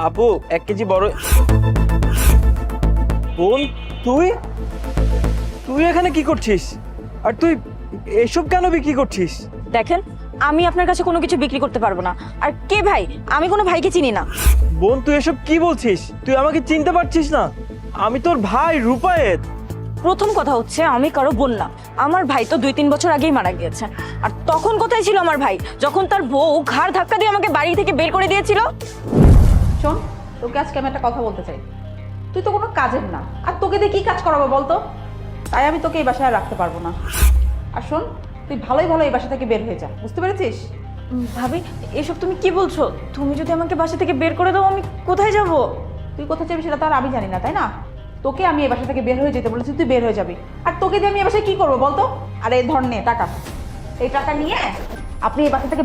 আপু 1 কেজি বড়। বোন, তুই তুই এখানে কি করছিস? আর তুই এসব কেন বিক্রি করছিস? দেখেন, আমি আপনার কাছে কোনো কিছু বিক্রি করতে পারবো না। আর কে ভাই? আমি কোনো ভাইকে চিনি না। বোন, তুই এসব কি বলছিস? তুই আমাকে চিনতে পারছিস না? আমি তোর ভাই রূপায়েত। প্রথম কথা হচ্ছে, আমি কারো বোন না। আমার ভাই তো 2-3 বছর আগেই মারা গিয়েছে। আর তখন কোথায় ছিল আমার ভাই, যখন তার বউ ঘাড় ধাক্কা দিয়ে আমাকে বাড়ি থেকে বের করে দিয়েছিল? শোন, তোকে আজকে আমি একটা কথা বলতে চাই। তুই তো কোনো কাজের না, আর তোকে দিয়ে কি কাজ করাবো বলতো? তাই আমি তোকে এই বাসায় আর রাখতে পারবো না। আর শোন, তুই ভালোই ভালো এই বাসা থেকে বের হয়ে যা, বুঝতে পেরেছিস? ভাবি, এসব তুমি কি বলছো? তুমি যদি আমাকে বাসা থেকে বের করে দাও, আমি কোথায় যাব? তুই কোথায় যাবি সেটা তো আর আমি জানি না, তাই না? তোকে আমি এই বাসা থেকে বের হয়ে যেতে বলেছি, তুই বের হয়ে যাবি। আর তোকে দিয়ে আমি এই বাসায় কি করবো বলতো? আর এই ধর নে টাকা, এই টাকা নিয়ে আপনি এই বাসা থেকে